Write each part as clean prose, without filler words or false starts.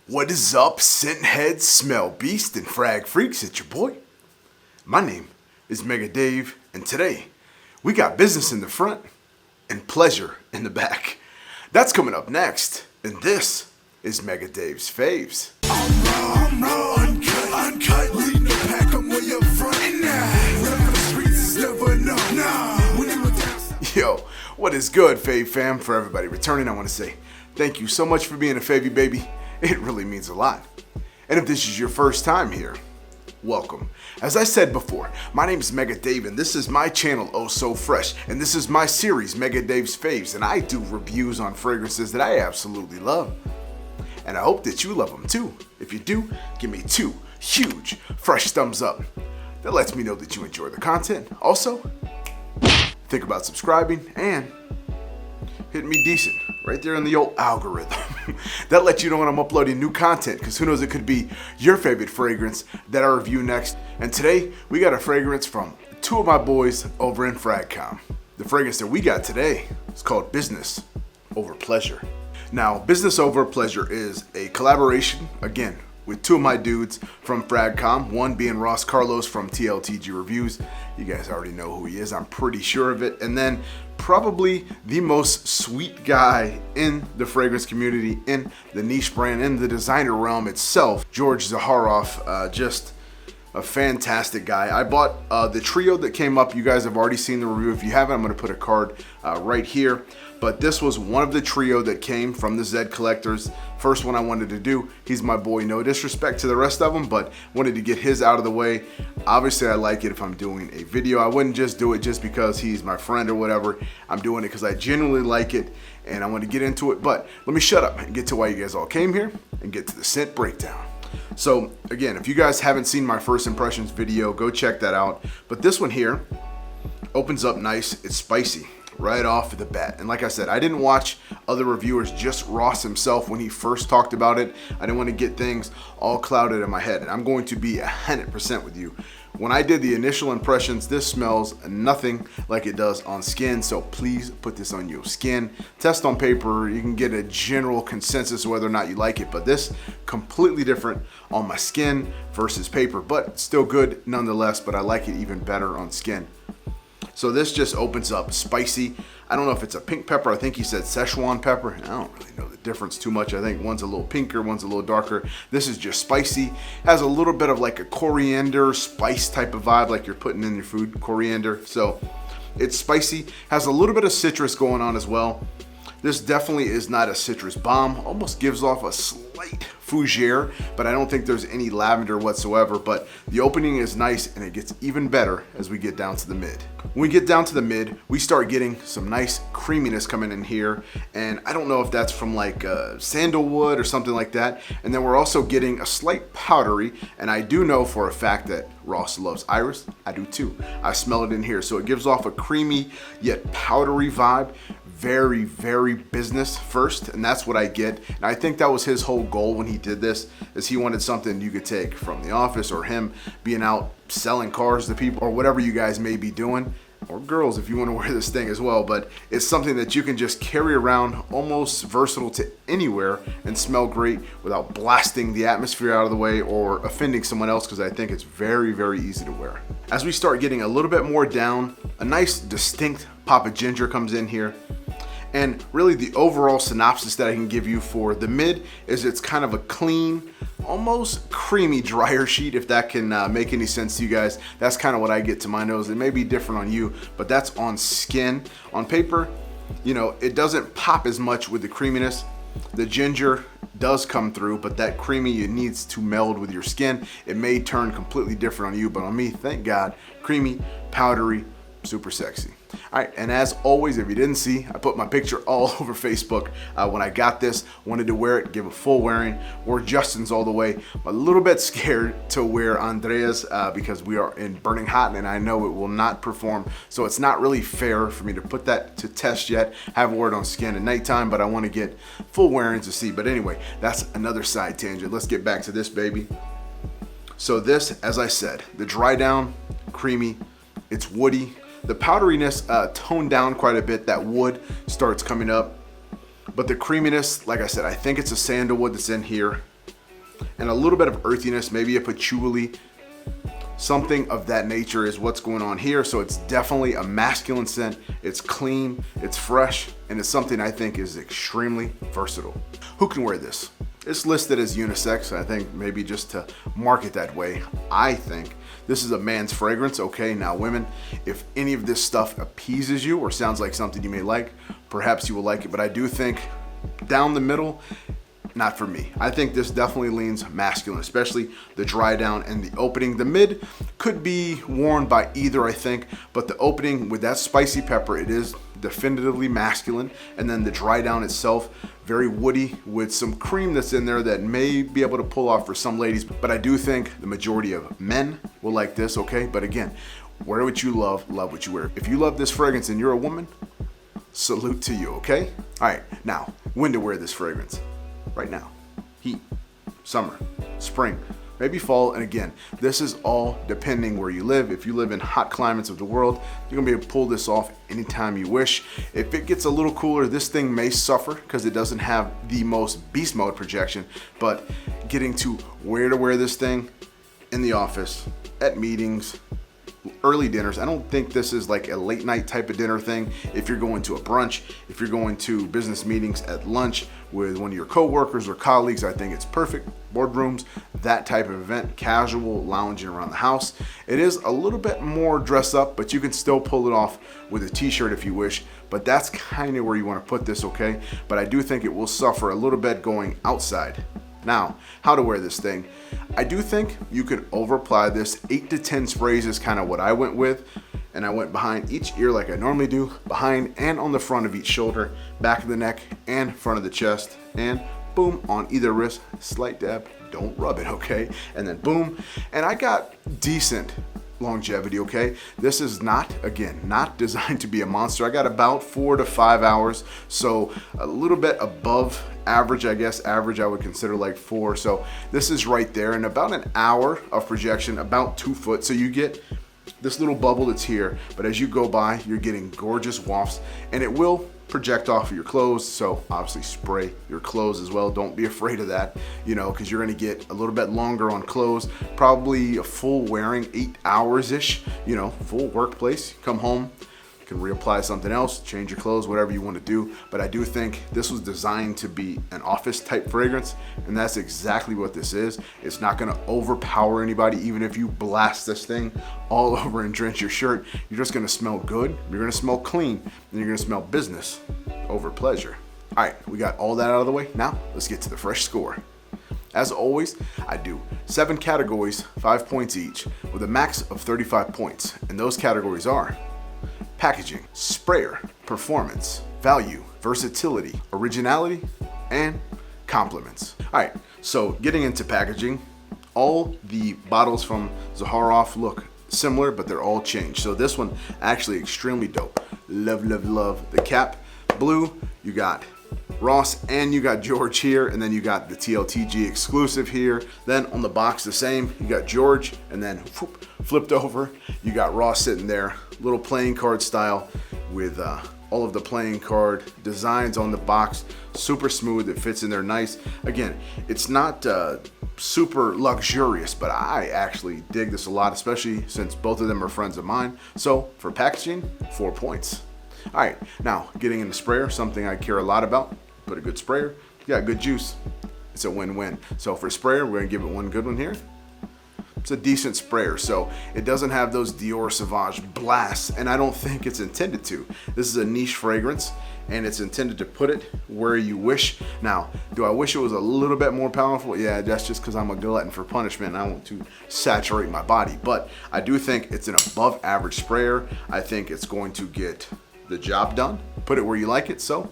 What is up, scent heads, smell beast, and frag freaks? It's your boy. My name is Mega Dave, and today we got business in the front and pleasure in the back. That's coming up next, and this is Mega Dave's Faves. I'm raw, uncut, leading the pack, I'm way up front. And now, run for the streets, never know. Nah, when you were down. Yo, what is good, Fave fam? For everybody returning, I want to say thank you so much for being a Favy baby. It really means a lot. And if this is your first time here, welcome. As I said before, my name is Mega Dave, and this is my channel, Oh So Fraiche, and this is my series, Mega Dave's Faves, and I do reviews on fragrances that I absolutely love. And I hope that you love them too. If you do, give me 2 huge, fresh thumbs up. That lets me know that you enjoy the content. Also, think about subscribing and hitting me decent right there in the old algorithm. That lets you know when I'm uploading new content, because who knows, it could be your favorite fragrance that I review next. And today, we got a fragrance from 2 of my boys over in Fragcom. The fragrance that we got today is called Business Over Pleasure. Now, Business Over Pleasure is a collaboration, again, with 2 of my dudes from Fragcom, one being Ross Carlos from Tltg Reviews. You guys already know who he is, I'm pretty sure of it. And then probably the most sweet guy in the fragrance community, in the niche brand, in the designer realm itself, George Zaharoff, just a fantastic guy. I bought the trio that came up. You guys have already seen the review. If you haven't, I'm going to put a card right here. But this was one of the trio that came from the Zed collectors. First one I wanted to do. He's my boy. No disrespect to the rest of them, but wanted to get his out of the way. Obviously, I like it if I'm doing a video. I wouldn't just do it just because he's my friend or whatever. I'm doing it because I genuinely like it and I want to get into it. But let me shut up and get to why you guys all came here and get to the scent breakdown. So again, if you guys haven't seen my first impressions video, go check that out. But this one here opens up nice. It's spicy right off the bat. And like I said, I didn't watch other reviewers, just Ross himself when he first talked about it. I didn't want to get things all clouded in my head. And I'm going to be 100% with you. When I did the initial impressions, this smells nothing like it does on skin. So please put this on your skin. Test on paper, you can get a general consensus whether or not you like it. But this completely different on my skin versus paper, but still good nonetheless. But I like it even better on skin. So this just opens up spicy. I don't know if it's a pink pepper. I think he said Szechuan pepper. I don't really know the difference too much. I think one's a little pinker, one's a little darker. This is just spicy. Has a little bit of like a coriander spice type of vibe, like you're putting in your food, coriander. So it's spicy. Has a little bit of citrus going on as well. This definitely is not a citrus bomb. Almost gives off a slight fougere, but I don't think there's any lavender whatsoever. But the opening is nice, and it gets even better as we get down to the mid. When we get down to the mid, we start getting some nice creaminess coming in here. And I don't know if that's from like sandalwood or something like that. And then we're also getting a slight powdery. And I do know for a fact that Ross loves iris. I do too. I smell it in here. So it gives off a creamy yet powdery vibe. Very, very business first, and that's what I get. And I think that was his whole goal when he did this, is he wanted something you could take from the office, or him being out selling cars to people, or whatever you guys may be doing, or girls if you want to wear this thing as well. But it's something that you can just carry around, almost versatile to anywhere, and smell great without blasting the atmosphere out of the way or offending someone else, because I think it's very, very easy to wear. As we start getting a little bit more down, a nice distinct pop of ginger comes in here. And really the overall synopsis that I can give you for the mid is it's kind of a clean, almost creamy dryer sheet, if that can make any sense to you guys. That's kind of what I get to my nose. It may be different on you, but that's on skin. On paper, you know, it doesn't pop as much with the creaminess. The ginger does come through, but that creamy, it needs to meld with your skin. It may turn completely different on you, but on me, thank God, creamy, powdery, super sexy. All right, and as always, if you didn't see, I put my picture all over Facebook when I got this. Wanted to wear it, give a full wearing. Wore Justin's all the way. I'm a little bit scared to wear Andrea's because we are in burning hot, and I know it will not perform. So it's not really fair for me to put that to test yet. Haven't worn it on skin at nighttime, but I want to get full wearings to see. But anyway, that's another side tangent. Let's get back to this baby. So this, as I said, the dry down, creamy, it's woody. The powderiness toned down quite a bit. That wood starts coming up. But the creaminess, like I said, I think it's a sandalwood that's in here. and a little bit of earthiness, maybe a patchouli, something of that nature is what's going on here. So it's definitely a masculine scent. It's clean, it's fresh, and it's something I think is extremely versatile. Who can wear this? It's listed as unisex. I think maybe just to market that way. I think this is a man's fragrance. Okay, now women, if any of this stuff appeases you or sounds like something you may like, perhaps you will like it. But I do think down the middle, not for me. I think this definitely leans masculine, especially the dry down and the opening. The mid could be worn by either, I think, but the opening with that spicy pepper, it is definitively masculine. And then the dry down itself, very woody with some cream that's in there that may be able to pull off for some ladies. But I do think the majority of men will like this, okay? But again, wear what you love what you wear. If you love this fragrance and you're a woman, salute to you, okay? All right, now, when to wear this fragrance? Right now. Heat, summer, spring, maybe fall. And again, this is all depending where you live. If you live in hot climates of the world, you're gonna be able to pull this off anytime you wish. If it gets a little cooler, this thing may suffer because it doesn't have the most beast mode projection, but getting to wear this thing in the office, at meetings, early dinners. I don't think this is like a late night type of dinner thing. If you're going to a brunch, if you're going to business meetings at lunch with one of your coworkers or colleagues, I think it's perfect. Boardrooms, that type of event, casual lounging around the house. It is a little bit more dress up, but you can still pull it off with a t-shirt if you wish. But that's kind of where you want to put this, okay? But I do think it will suffer a little bit going outside. Now, how to wear this thing. I do think you could over apply this. 8 to 10 sprays is kind of what I went with. And I went behind each ear like I normally do, behind and on the front of each shoulder, back of the neck and front of the chest, and boom on either wrist, slight dab, don't rub it, okay? And then boom, and I got decent longevity, okay? This is not, again, not designed to be a monster. I got about 4 to 5 hours, so a little bit above average, I guess. Average I would consider like 4, so this is right there, and about an hour of projection, about 2 foot. So you get this little bubble that's here, but as you go by, you're getting gorgeous wafts, and it will project off of your clothes. So obviously spray your clothes as well. Don't be afraid of that, you know, because you're going to get a little bit longer on clothes, probably a full wearing 8 hours ish, you know, full workplace. Come home, can reapply something else, change your clothes, whatever you want to do. But I do think this was designed to be an office type fragrance, and that's exactly what this is. It's not going to overpower anybody. Even if you blast this thing all over and drench your shirt, you're just going to smell good, you're going to smell clean, and you're going to smell business over pleasure. All right, we got all that out of the way. Now let's get to the fresh score. As always, I do 7 categories, 5 points each, with a max of 35 points. And those categories are packaging, sprayer, performance, value, versatility, originality, and compliments. All right, so getting into packaging, all the bottles from Zaharoff look similar, but they're all changed. So this one actually extremely dope. Love, love, love the cap. Blue, you got Ross and you got George here, and then you got the Tltg exclusive here. Then on the box the same, you got George, and then whoop, flipped over, you got Ross sitting there, little playing card style with all of the playing card designs on the box, super smooth, it fits in there nice. Again, it's not super luxurious, but I actually dig this a lot, especially since both of them are friends of mine. So for packaging, 4 points. All right, now getting into sprayer, something I care a lot about. Put a good sprayer, you got good juice, it's a win-win. So for sprayer, we're gonna give it one good one here. It's a decent sprayer, so it doesn't have those Dior Sauvage blasts, and I don't think it's intended to. This is a niche fragrance, and it's intended to put it where you wish. Now, do I wish it was a little bit more powerful? Yeah, that's just because I'm a glutton for punishment and I want to saturate my body. But I do think it's an above average sprayer. I think it's going to get the job done. Put it where you like it, so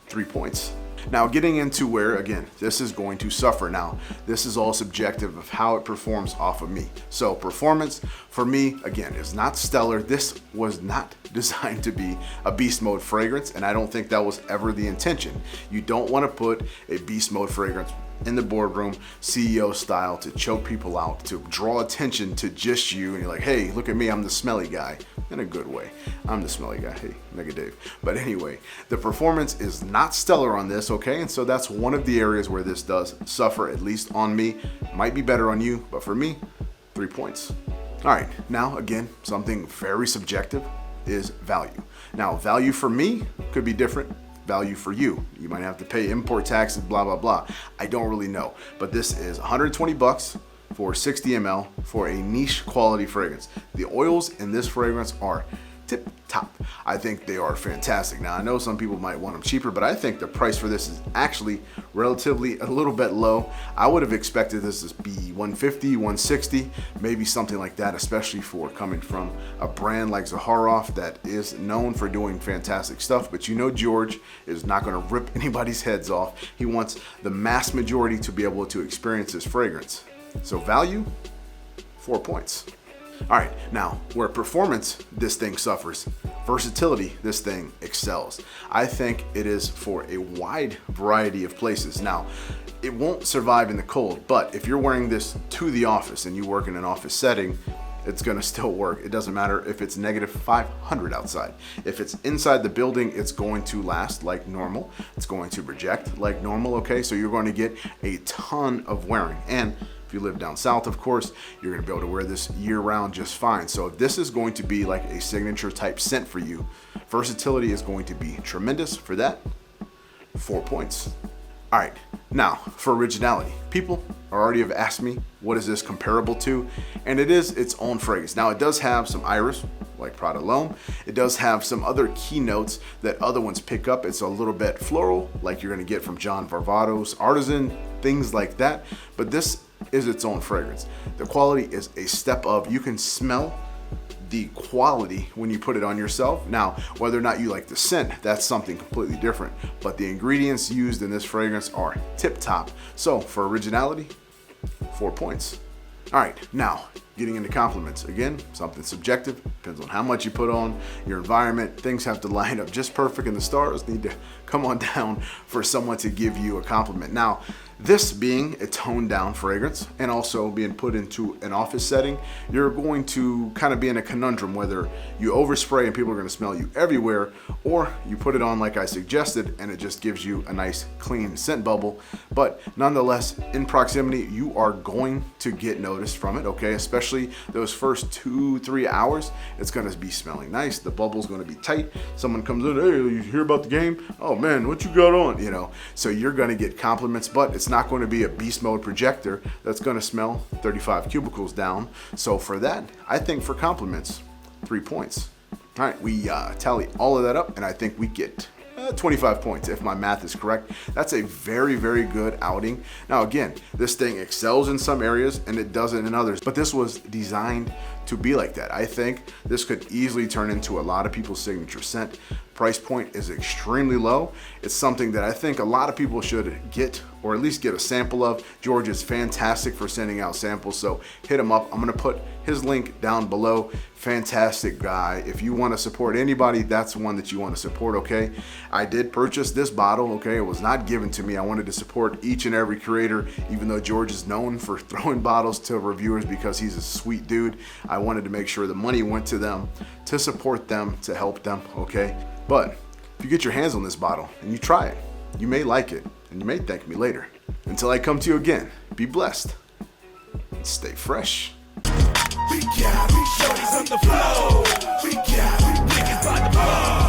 3 points. Now getting into where, again, this is going to suffer. Now, this is all subjective of how it performs off of me. So performance for me, again, is not stellar. This was not designed to be a beast mode fragrance, and I don't think that was ever the intention. You don't want to put a beast mode fragrance in the boardroom, CEO style, to choke people out, to draw attention to just you, and you're like, hey, look at me, I'm the smelly guy, in a good way. I'm the smelly guy, hey, Mega Dave. But anyway, the performance is not stellar on this, okay? And so that's one of the areas where this does suffer, at least on me. Might be better on you, but for me, 3 points. All right, now again, something very subjective is value. Now, value for me could be different. Value for you, you might have to pay import taxes, blah, blah, blah. I don't really know, but this is 120 bucks for 60 ml for a niche quality fragrance. The oils in this fragrance are tip top. I think they are fantastic. Now, I know some people might want them cheaper, but I think the price for this is actually relatively a little bit low. I would have expected this to be 150, 160, maybe something like that, especially for coming from a brand like Zaharoff that is known for doing fantastic stuff. But you know, George is not going to rip anybody's heads off. He wants the mass majority to be able to experience this fragrance. So value, 4 points. All right, now where performance this thing suffers, versatility this thing excels. I think it is for a wide variety of places. Now, it won't survive in the cold, but if you're wearing this to the office and you work in an office setting, it's gonna still work. It doesn't matter if it's negative 500 outside. If it's inside the building, it's going to last like normal. It's going to project like normal, okay? So you're going to get a ton of wearing. And if you live down south, of course, you're gonna be able to wear this year round just fine. So if this is going to be like a signature type scent for you, versatility is going to be tremendous. For that, 4 points. All right, now for originality. People already have asked me, what is this comparable to? And it is its own fragrance. Now it does have some iris, like Prada L'Homme. It does have some other key notes that other ones pick up. It's a little bit floral, like you're gonna get from John Varvatos, Artisan, things like that. But this is its own fragrance. The quality is a step up. You can smell the quality when you put it on yourself. Now, whether or not you like the scent, that's something completely different. But the ingredients used in this fragrance are tip top. So for originality, 4 points. All right, now getting into compliments. Again, something subjective, depends on how much you put on, your environment. Things have to line up just perfect and the stars need to come on down for someone to give you a compliment. Now, this being a toned down fragrance and also being put into an office setting, you're going to kind of be in a conundrum whether you overspray and people are going to smell you everywhere, or you put it on like I suggested and it just gives you a nice clean scent bubble. But nonetheless, in proximity, you are going to get noticed from it, okay? Especially those first 2-3 hours, it's going to be smelling nice. The bubble's going to be tight. Someone comes in, hey, you hear about the game? Oh man, what you got on? You know, so you're going to get compliments, but it's not going to be a beast mode projector that's going to smell 35 cubicles down. So for that, I think for compliments, 3 points. All right, we tally all of that up, and I think we get 25 points if my math is correct. That's a very, very good outing. Now again, this thing excels in some areas and it doesn't in others, but this was designed to be like that. I think this could easily turn into a lot of people's signature scent. Price point is extremely low. It's something that I think a lot of people should get, or at least get a sample of. George is fantastic for sending out samples, so hit him up. I'm gonna put his link down below. Fantastic guy. If you want to support anybody, that's the one that you want to support, okay? I did purchase this bottle, okay? It was not given to me. I wanted to support each and every creator, even though George is known for throwing bottles to reviewers because he's a sweet dude. I wanted to make sure the money went to them, to support them, to help them, okay? But if you get your hands on this bottle and you try it, you may like it and you may thank me later. Until I come to you again, be blessed and stay fresh. We got shorties on the floor. We got niggas by the bar.